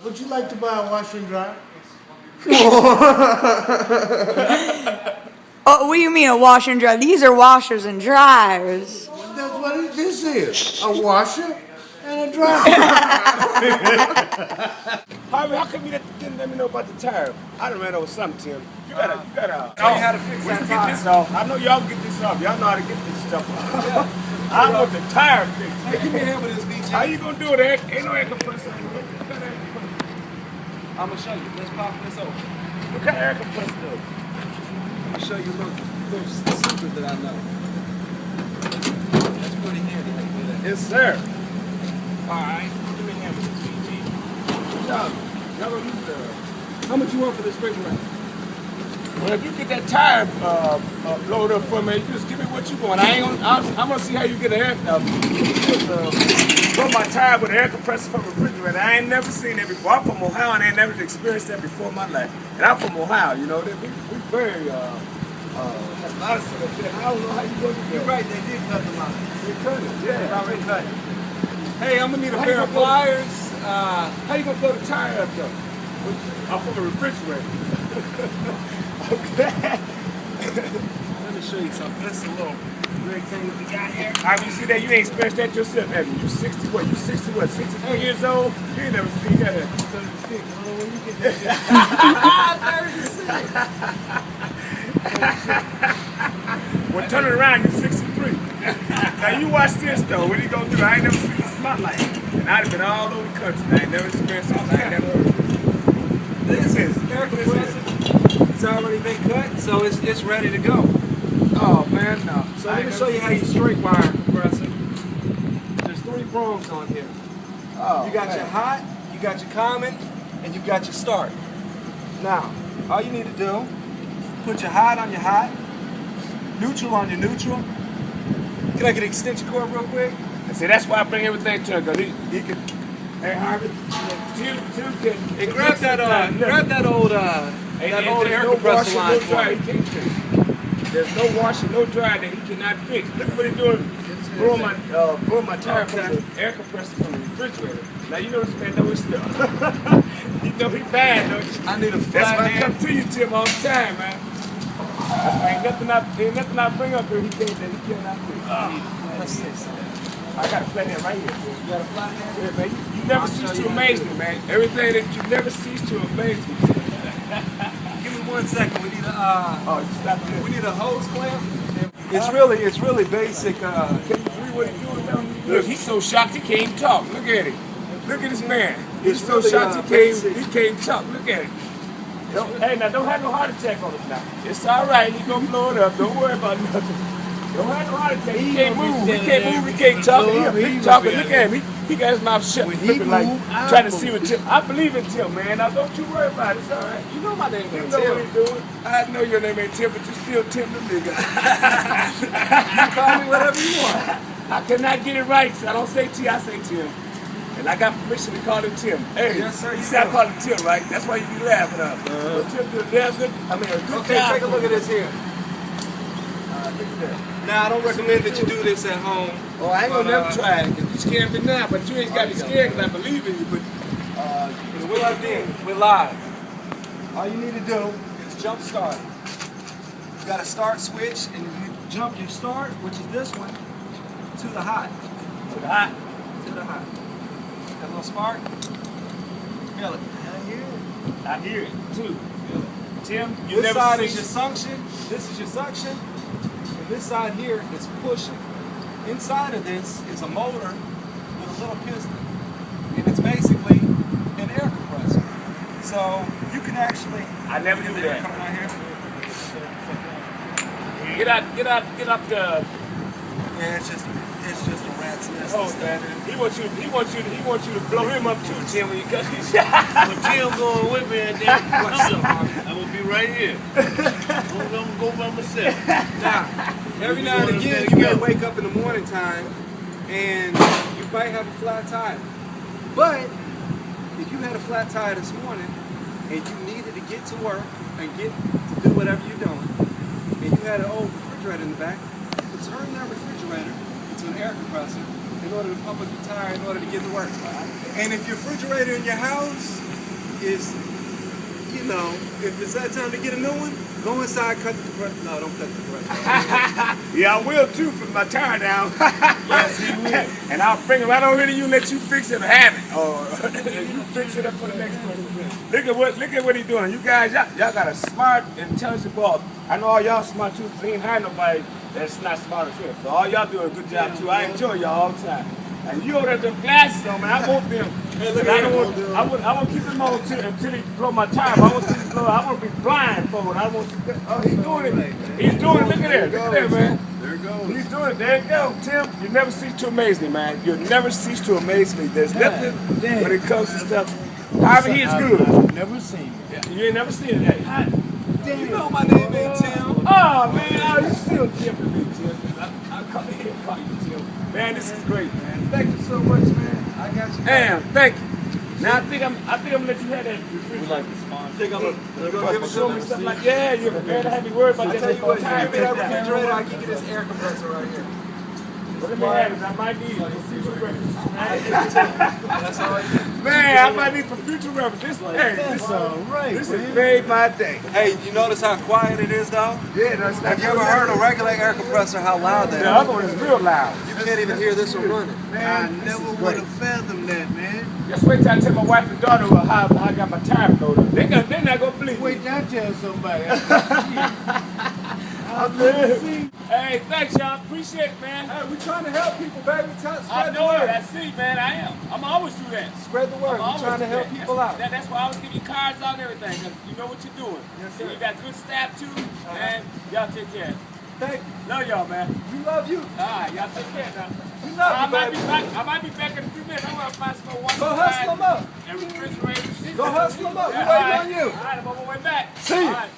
Would you like to buy a washer and dryer? Oh, what do you mean a washer and dryer? These are washers and dryers. That's what this is. A washer and a dryer. Harvey, how come you didn't let me know about the tire? I done ran over something, Tim. You gotta. Tell me how to fix that get this off. I know y'all get this off. Y'all know how to get this stuff off. Yeah. I want the tire fixed. Hey, give me a hand with this, BG. How you gonna do it? Ain't no air compressor. I'm gonna show you. Let's pop this over. What kind of air compressor though? Let me show you a little secret that I know. That's pretty handy how you do that. Yes, sir. All right. Give me a hand with this, BG. Good job. Y'all gonna use the. How much you want for this refrigerator? Well, if you get that tire loaded up for me, you just give me what you want. I'm gonna see how you get an air. Put my tire with an air compressor from a refrigerator. I ain't never seen that before. I'm from Ohio and I ain't never experienced that before in my life. And I'm from Ohio, you know. We very have a lot of stuff there. I don't know how you go to You're right, they did cut the line. They cut it, yeah. They already cut it. Hey, I'm gonna need a pair of pliers. How you gonna blow the tire up though? I'm from the refrigerator. Okay. Let me show you something. This is a little great thing that we got here. I mean, you see that? You ain't experienced that yourself, have you? You 60 what? You 60 what? 63 years old? You ain't never seen that. 36. When you get this shit. 36. Well, turn it around, you're 63. Now you watch this though. What are you gonna do? I ain't never seen a spotlight. And I'd have been all over the country. I ain't never experienced this. I ain't never heard of it. This is air compressor. It's already been cut, so it's ready to go. Oh man, no. So let me show you how you straight wire a compressor. There's 3 prongs on here. Oh, you got your hot, you got your common, and you got your start. Now, all you need to do, put your hot on your hot, neutral on your neutral. Can I get an extension cord real quick? See, that's why I bring everything to him, because he can. Hey, Harvey, Tim can. Hey, grab that old air compressor line for me. There's no washing, no drying that he cannot fix. Look what he's doing. Blowing my tire from the air compressor from the refrigerator. Now you know this man knows his stuff. You know he bad, don't you? I need a That's flat why I hand. come to you, Tim, all the time, man. Ain't nothing I bring up here he cannot fix. Let's see. I got a flat hand right here. You got a flat hand? Yeah, man. You never cease to amaze me, man. Everything that you never cease to amaze me. Give me 1 second. We need a Stop there. we need a hose clamp. It's really basic. Can you read what he's doing now? Look, he's so shocked he can't even talk. Look at him. Look at this man. He's so really, shocked he can't even talk. Look at him. Don't have no heart attack on us now. It's all right. He's gonna blow it up. Don't worry about nothing. Don't have no heart attack. He can't move. He can't talk. He's talking. Look at him. He got his mouth shut. Looking like trying to see what Tim. I believe in Tim, man. Now don't you worry about it. It's all right. You know my name You ain't know Tim. what he's doing. I know your name ain't Tim, but you still Tim the nigga. You call me whatever you want. I cannot get it right. So I don't say T, I say Tim. And I got permission to call him Tim. Hey, Yes, sir, you you see I do. call him Tim, right? That's why you be laughing at him. But Tim did a damn good, a good Okay, job. take a look at this here. Look at that. Now, I don't recommend that you do this at home. Oh, I ain't gonna But, never try it, because you scared me now, but you ain't got me scared because I believe in you, but We're plugged in. We're live. All you need to do is jump start. You got a start switch, and you jump your start, which is this one, to the hot. to the hot. To the hot. That little spark. Feel it. I hear it, too. Feel it. Tim, you This never side seen is your suction. This is your suction. And this side here is pushing. Inside of this is a motor with a little piston. And it's basically an air compressor. So you can actually I never knew that. coming out here. Get out the Yeah, it's just a rat's nest. Oh, man. He wants you to blow him up too, Tim, when you cut his But Tim going with me and then what's up? I'm gonna be right here. I'm gonna go by myself. Now, every now and again, you may wake up in the morning time and you might have a flat tire. But if you had a flat tire this morning and you needed to get to work and get to do whatever you're doing, and you had an old refrigerator in the back, turn that refrigerator into an air compressor in order to pump up your tire in order to get to work. And if your refrigerator in your house is, you know, if it's that time to get a new one, go inside, cut the compressor. No, don't cut the compressor. Yeah, I will too, put my tire down. Yes, he will. And I'll bring it right over to you and let you fix it or have it. Or you fix it up for the next person. Look at what he's doing. You guys, y'all got a smart, intelligent boss. I know all y'all smart too, because he ain't hiring nobody that's not smart as him. So all y'all doing a good job too. I enjoy y'all all the time. And you over there with them glasses on, man. I want them. Hey, look at I want to keep them on until he blow my tire. I want to see blow. I want to be blindfolded. I want to. Oh, he's doing it. He's doing it. Look at there. Look at there, man. There it goes. He's doing it. There you go, Tim. You never cease to amaze me, man. You'll never cease to amaze me. There's nothing when it comes to stuff. However, he is good. I've never seen it. You ain't never seen it, hey? You know my name ain't Tim. Oh, man. Oh, you still Tim to me, Tim. I'll come in here and call you Tim. Man, this is great, man. Thank you so much, man. I got you. Damn, thank you. Now I think I'm gonna let you have that refrigerator. Think I'm gonna give it Show me something like, yeah, you're prepared to have me worried about I that. tell you what, you Time give me that down. refrigerator, I'll give you this air compressor right here. Let me have it. I might need it for future reference. That's all you need. Man, I might need for future reference. This has made my day. Hey, you notice how quiet it is though? Yeah, that's Have you ever heard a regular air compressor, how loud that The is? other one is real loud. You can't even hear this one running. I never would have fathomed that, man. Just wait till I tell my wife and daughter how I got my tire loaded. They're not gonna believe me. Wait till I tell somebody. Hey, thanks, y'all. Appreciate it, man. Hey, we trying to help people, baby. I Spread the know it. word. I see, man. I am. I'm always do that. Spread the word. I'm We're trying to help people out. That's why I always give you cards out and everything. 'Cause you know what you're doing. Yes, sir. And you got good staff too. And y'all take care. Thank Love y'all, man. you. We love you. All right, y'all take care now. We love I you, might baby. be back. I might be back in a few minutes. I'm gonna find some more. Go hustle them up. And refrigerators. Go hustle them up. We Yeah, waiting all right. on you. All right, I'm on my way back. See you. All right.